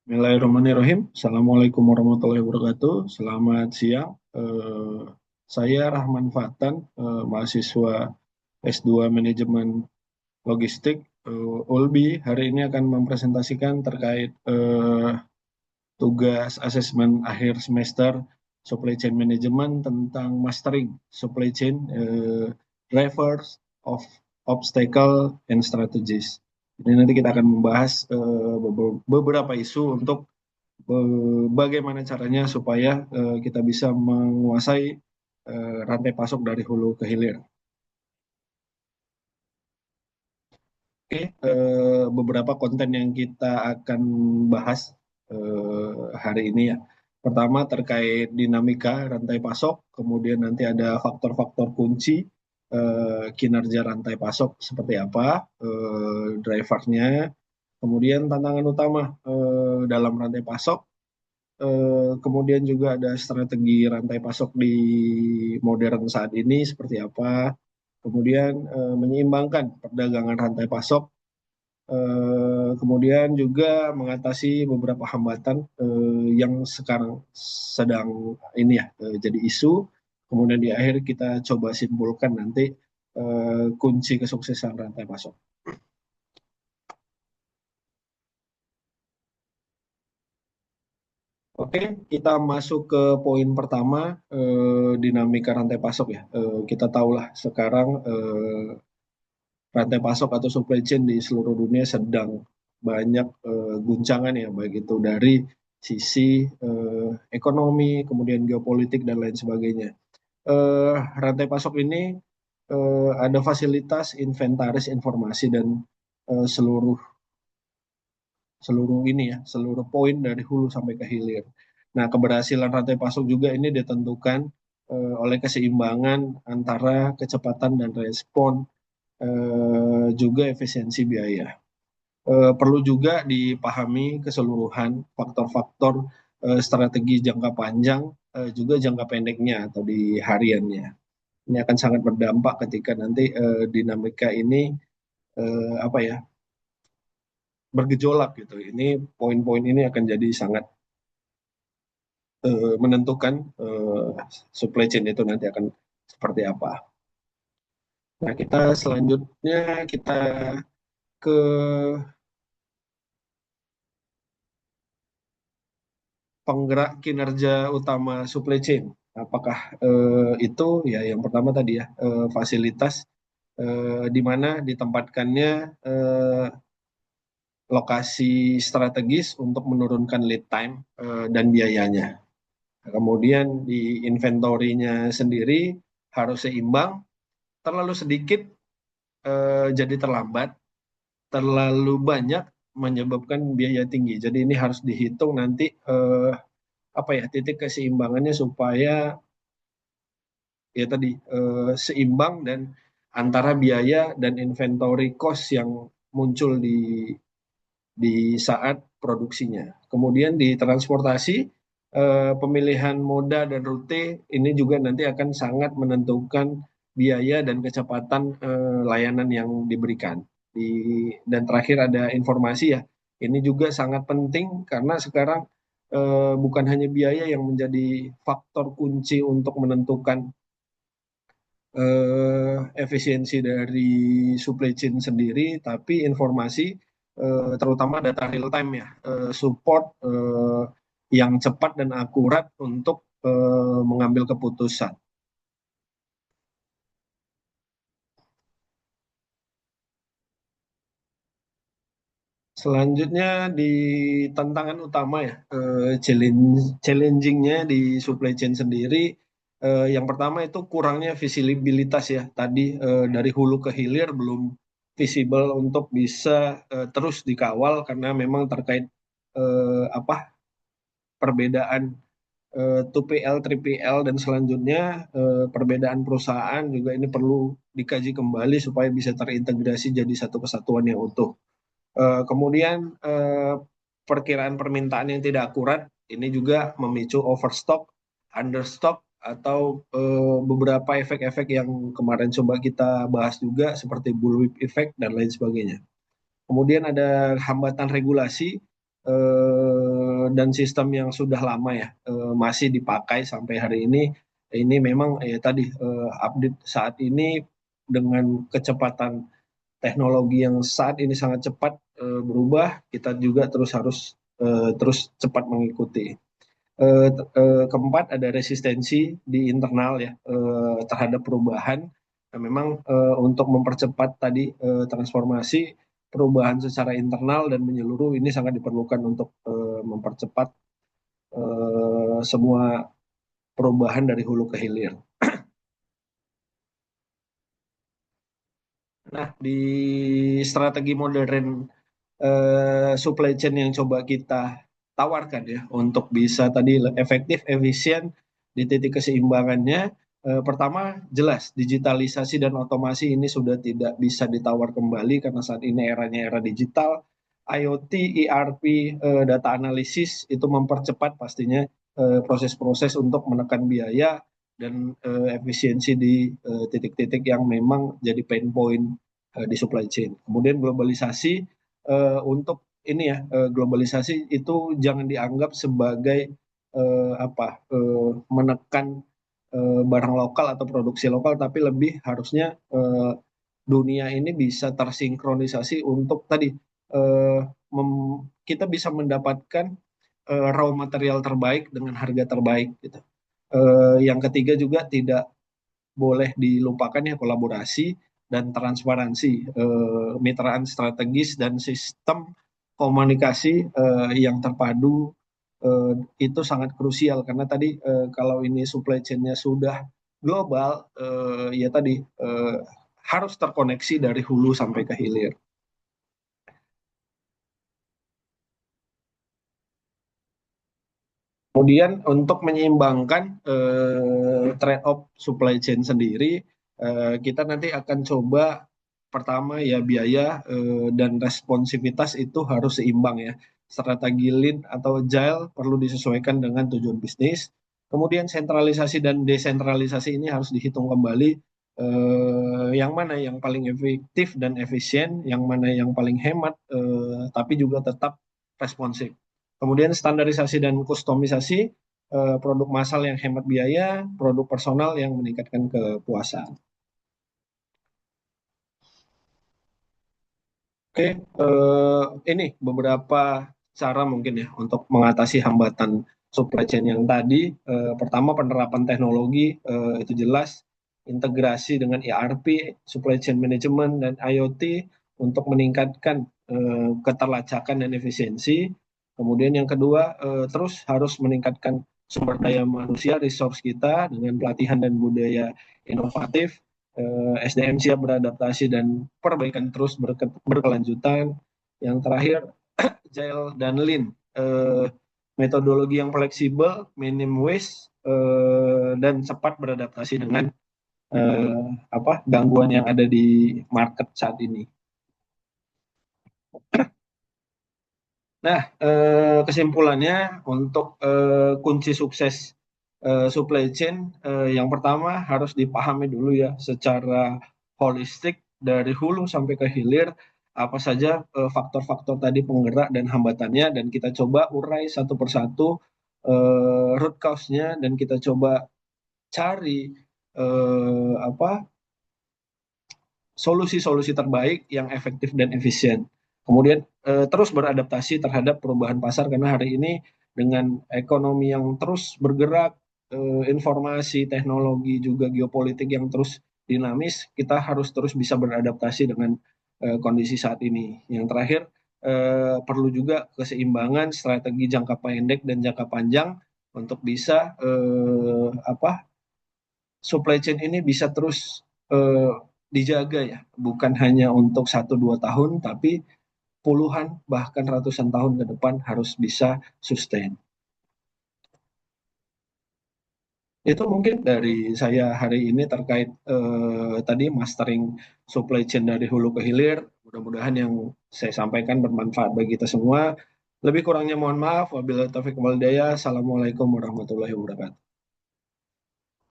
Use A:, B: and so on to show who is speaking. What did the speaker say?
A: Bismillahirrahmanirrahim. Assalamualaikum warahmatullahi wabarakatuh. Selamat siang. Saya Rahman Fatan, mahasiswa S2 Manajemen Logistik ULBI. Hari ini akan mempresentasikan terkait tugas asesmen akhir semester Supply Chain Management tentang mastering supply chain drivers of obstacle and strategies. Jadi nanti kita akan membahas beberapa isu untuk bagaimana caranya supaya kita bisa menguasai rantai pasok dari hulu ke hilir. Oke, beberapa konten yang kita akan bahas hari ini ya. Pertama terkait dinamika rantai pasok, kemudian nanti ada faktor-faktor kunci kinerja rantai pasok seperti apa, drivernya, kemudian tantangan utama dalam rantai pasok. Kemudian juga ada strategi rantai pasok di modern saat ini seperti apa. Kemudian menyeimbangkan perdagangan rantai pasok. Kemudian juga mengatasi beberapa hambatan yang sekarang sedang ini ya jadi isu. Kemudian di akhir kita coba simpulkan nanti kunci kesuksesan rantai pasok. Oke, kita masuk ke poin pertama, dinamika rantai pasok ya. Kita tahulah sekarang rantai pasok atau supply chain di seluruh dunia sedang banyak guncangan ya, baik itu dari sisi ekonomi, kemudian geopolitik dan lain sebagainya. Rantai pasok ini ada fasilitas inventaris informasi dan seluruh seluruh ini ya, seluruh poin dari hulu sampai ke hilir. Nah, keberhasilan rantai pasok juga ini ditentukan oleh keseimbangan antara kecepatan dan respon, juga efisiensi biaya. Perlu juga dipahami keseluruhan faktor-faktor strategi jangka panjang, juga jangka pendeknya atau di hariannya. Ini akan sangat berdampak ketika nanti dinamika ini apa ya bergejolak gitu. Ini poin-poin ini akan jadi sangat menentukan supply chain itu nanti akan seperti apa. Nah, kita selanjutnya kita ke penggerak kinerja utama supply chain. Apakah itu ya yang pertama tadi ya fasilitas di mana ditempatkannya lokasi strategis untuk menurunkan lead time dan biayanya. Kemudian di inventorinya sendiri harus seimbang, terlalu sedikit jadi terlambat, terlalu banyak menyebabkan biaya tinggi. Jadi ini harus dihitung nanti apa ya titik keseimbangannya supaya ya tadi seimbang dan antara biaya dan inventory cost yang muncul di saat produksinya. Kemudian di transportasi pemilihan moda dan rute ini juga nanti akan sangat menentukan biaya dan kecepatan layanan yang diberikan. Dan terakhir ada informasi ya, ini juga sangat penting karena sekarang bukan hanya biaya yang menjadi faktor kunci untuk menentukan efisiensi dari supply chain sendiri, tapi informasi terutama data real time ya, support yang cepat dan akurat untuk mengambil keputusan. Selanjutnya di tantangan utama ya, challengingnya di supply chain sendiri, yang pertama itu kurangnya visibilitas ya. Tadi dari hulu ke hilir belum visible untuk bisa terus dikawal karena memang terkait apa perbedaan 2PL, 3PL dan selanjutnya perbedaan perusahaan juga ini perlu dikaji kembali supaya bisa terintegrasi jadi satu kesatuan yang utuh. Kemudian perkiraan permintaan yang tidak akurat ini juga memicu overstock, understock atau beberapa efek-efek yang kemarin coba kita bahas juga seperti bullwhip effect dan lain sebagainya. Kemudian ada hambatan regulasi dan sistem yang sudah lama ya masih dipakai sampai hari ini memang tadi update saat ini dengan kecepatan teknologi yang saat ini sangat cepat berubah, kita juga terus harus terus cepat mengikuti. Keempat ada resistensi di internal ya terhadap perubahan. Nah, memang untuk mempercepat tadi transformasi perubahan secara internal dan menyeluruh ini sangat diperlukan untuk mempercepat semua perubahan dari hulu ke hilir. Nah, di strategi modern supply chain yang coba kita tawarkan ya untuk bisa tadi efektif, efisien di titik keseimbangannya. Pertama, jelas digitalisasi dan otomasi ini sudah tidak bisa ditawar kembali karena saat ini eranya era digital. IoT, ERP, data analisis itu mempercepat pastinya proses-proses untuk menekan biaya dan efisiensi di titik-titik yang memang jadi pain point di supply chain. Kemudian globalisasi untuk ini ya globalisasi itu jangan dianggap sebagai menekan barang lokal atau produksi lokal, tapi lebih harusnya dunia ini bisa tersinkronisasi untuk tadi eh, kita bisa mendapatkan raw material terbaik dengan harga terbaik gitu. Yang ketiga juga tidak boleh dilupakan ya kolaborasi dan transparansi, mitraan strategis dan sistem komunikasi yang terpadu itu sangat krusial karena tadi kalau ini supply chain-nya sudah global ya tadi harus terkoneksi dari hulu sampai ke hilir. Kemudian untuk menyeimbangkan trade-off supply chain sendiri, kita nanti akan coba pertama ya biaya dan responsivitas itu harus seimbang ya. Strategi lean atau agile perlu disesuaikan dengan tujuan bisnis. Kemudian sentralisasi dan desentralisasi ini harus dihitung kembali yang mana yang paling efektif dan efisien, yang mana yang paling hemat, tapi juga tetap responsif. Kemudian standarisasi dan kustomisasi, produk massal yang hemat biaya, produk personal yang meningkatkan kepuasan. Oke, ini beberapa cara mungkin ya untuk mengatasi hambatan supply chain yang tadi. Pertama, penerapan teknologi itu jelas, integrasi dengan ERP, supply chain management, dan IoT untuk meningkatkan keterlacakan dan efisiensi. Kemudian yang kedua, terus harus meningkatkan sumber daya manusia, resource kita dengan pelatihan dan budaya inovatif. SDM siap beradaptasi dan perbaikan terus berkelanjutan. Yang terakhir, agile dan lean. Metodologi yang fleksibel, minim waste, dan cepat beradaptasi dengan gangguan yang ada di market saat ini. Nah, kesimpulannya untuk kunci sukses supply chain yang pertama harus dipahami dulu ya secara holistik dari hulu sampai ke hilir apa saja faktor-faktor tadi penggerak dan hambatannya dan kita coba urai satu persatu root cause-nya dan kita coba cari solusi-solusi terbaik yang efektif dan efisien. Kemudian terus beradaptasi terhadap perubahan pasar karena hari ini dengan ekonomi yang terus bergerak, informasi, teknologi juga geopolitik yang terus dinamis, kita harus terus bisa beradaptasi dengan kondisi saat ini. Yang terakhir perlu juga keseimbangan strategi jangka pendek dan jangka panjang untuk bisa supply chain ini bisa terus dijaga ya, bukan hanya untuk 1-2 tahun, tapi puluhan bahkan ratusan tahun ke depan harus bisa sustain. Itu mungkin dari saya hari ini terkait tadi mastering supply chain dari hulu ke hilir. Mudah-mudahan yang saya sampaikan bermanfaat bagi kita semua. Lebih kurangnya mohon maaf. Wabillahi taufiq wal hidayah. Assalamualaikum warahmatullahi wabarakatuh.